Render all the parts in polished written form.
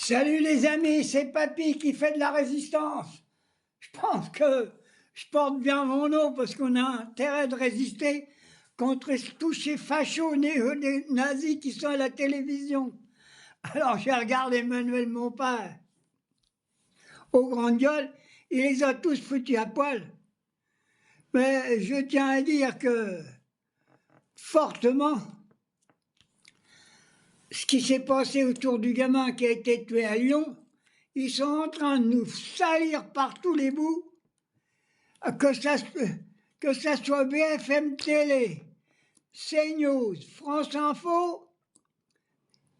Salut les amis, c'est Papy qui fait de la résistance. Je pense que je porte bien mon nom parce qu'on a intérêt de résister contre tous ces fachos néo-nazis qui sont à la télévision. Alors j'ai regardé Emmanuel Montpin aux grandes gueules, il les a tous foutus à poil. Mais je tiens à dire que fortement, ce qui s'est passé autour du gamin qui a été tué à Lyon, ils sont en train de nous salir par tous les bouts, que ça soit BFM Télé, CNews, France Info.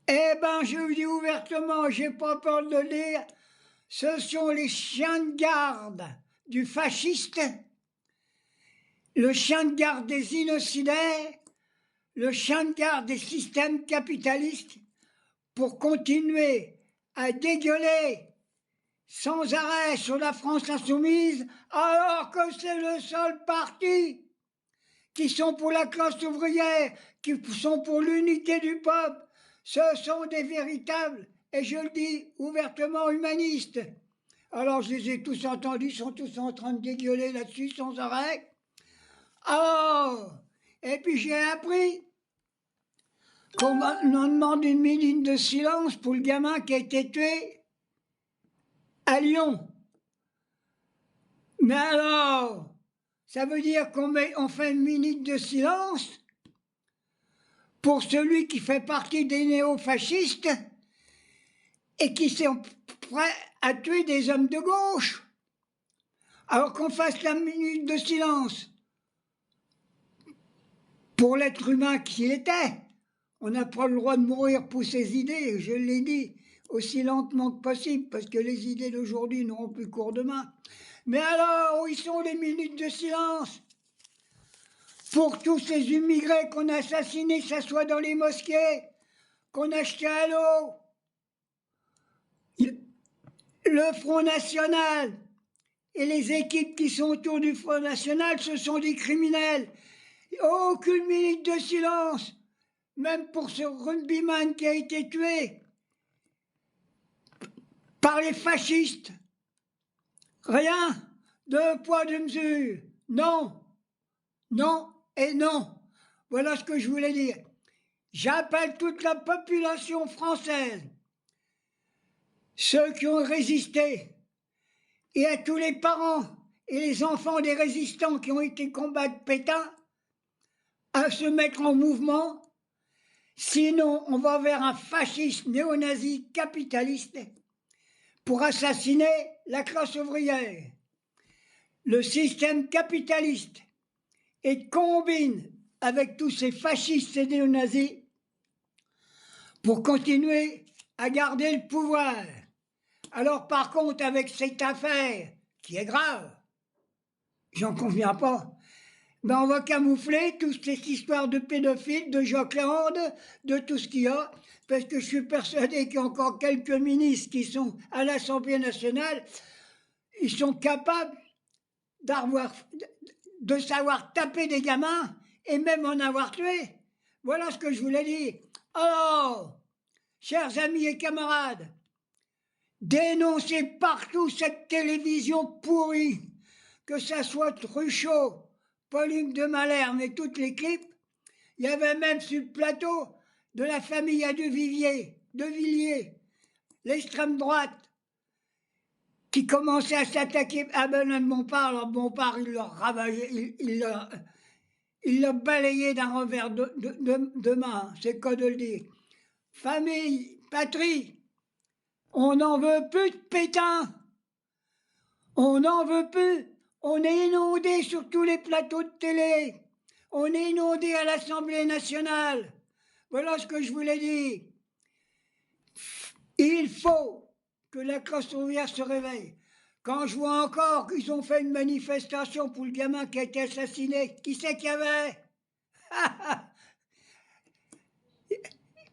Eh ben, je vous dis ouvertement, j'ai pas peur de le dire, ce sont les chiens de garde du fasciste, le chien de garde des innocidaires, le chien de garde des systèmes capitalistes pour continuer à dégueuler sans arrêt sur la France insoumise, alors que c'est le seul parti qui sont pour la classe ouvrière, qui sont pour l'unité du peuple. Ce sont des véritables, et je le dis ouvertement, humanistes. Alors je les ai tous entendus, ils sont tous en train de dégueuler là-dessus sans arrêt. Oh, et puis j'ai appris qu'on demande une minute de silence pour le gamin qui a été tué à Lyon. Mais alors, ça veut dire qu'on fait une minute de silence pour celui qui fait partie des néo-fascistes et qui sont prêts à tuer des hommes de gauche. Alors qu'on fasse la minute de silence pour l'être humain qu'il était. On n'a pas le droit de mourir pour ses idées, je l'ai dit, aussi lentement que possible, parce que les idées d'aujourd'hui n'auront plus cours demain. Mais alors, où ils sont les minutes de silence pour tous ces immigrés qu'on a assassinés, que ce soit dans les mosquées, qu'on a jetés à l'eau? Le Front National et les équipes qui sont autour du Front National, ce sont des criminels. Aucune minute de silence, même pour ce rugbyman qui a été tué par les fascistes. Rien, deux poids, deux mesures. Non, non et non. Voilà ce que je voulais dire. J'appelle toute la population française, ceux qui ont résisté, et à tous les parents et les enfants des résistants qui ont été combattre Pétain, à se mettre en mouvement. Sinon, on va vers un fascisme néo-nazi capitaliste pour assassiner la classe ouvrière. Le système capitaliste et combine avec tous ces fascistes et néo-nazis pour continuer à garder le pouvoir. Alors par contre, avec cette affaire, qui est grave, j'en conviens pas, ben on va camoufler toute cette histoire de pédophiles, de Jocelyn, de tout ce qu'il y a, parce que je suis persuadé qu'il y a encore quelques ministres qui sont à l'Assemblée nationale, ils sont capables de savoir taper des gamins et même en avoir tué. Voilà ce que je voulais dire. Alors, chers amis et camarades, dénoncez partout cette télévision pourrie, que ça soit Truchot, Pauline de Malherbe et toute l'équipe. Il y avait même sur le plateau de la famille à de Villiers, l'extrême droite, qui commençait à s'attaquer à Benoît Bompard. Alors Bompard, il l'a ravagé, il l'a balayé d'un revers de main, c'est quoi de le dire. Famille, patrie, on n'en veut plus de Pétain. On n'en veut plus. On est inondé sur tous les plateaux de télé. On est inondé à l'Assemblée nationale. Voilà ce que je voulais dire. Il faut que la classe ouvrière se réveille. Quand je vois encore qu'ils ont fait une manifestation pour le gamin qui a été assassiné, qui c'est qu'il y avait?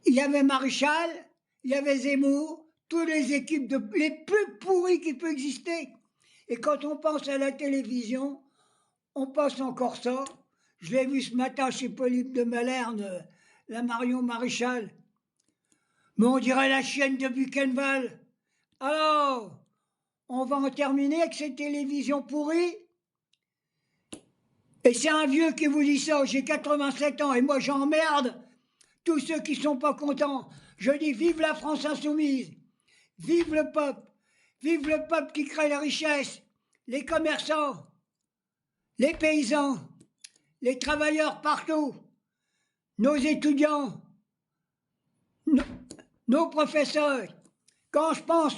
Il y avait Maréchal, il y avait Zemmour, toutes les équipes les plus pourries qui peuvent exister. Et quand on pense à la télévision, on pense encore ça. Je l'ai vu ce matin chez Polybe de Malherbe, la Marion Maréchal. Mais on dirait la chienne de Buchenwald. Alors, on va en terminer avec ces télévisions pourries. Et c'est un vieux qui vous dit ça, j'ai 87 ans et moi j'emmerde tous ceux qui sont pas contents. Je dis vive la France insoumise, vive le peuple qui crée la richesse, les commerçants, les paysans, les travailleurs partout, nos étudiants, nos professeurs. Quand je pense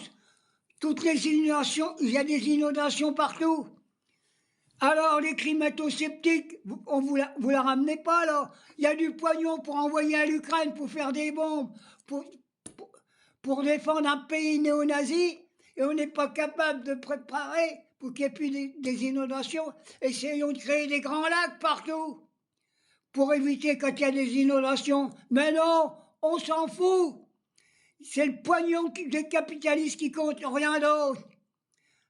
toutes les inondations, il y a des inondations partout. Alors les climato-sceptiques, vous la ramenez pas là. Il y a du pognon pour envoyer à l'Ukraine pour faire des bombes, pour, pour défendre un pays néo-nazi, et on n'est pas capable de préparer pour qu'il n'y ait plus des inondations. Essayons de créer des grands lacs partout pour éviter quand il y a des inondations. Mais non, on s'en fout. C'est le pognon des capitalistes qui compte, rien d'autre.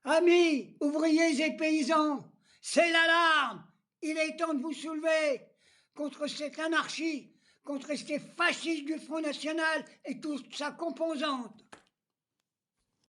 Amis, ouvriers et paysans, c'est l'alarme. Il est temps de vous soulever contre cette anarchie, contre ces fascistes du Front National et toute sa composante.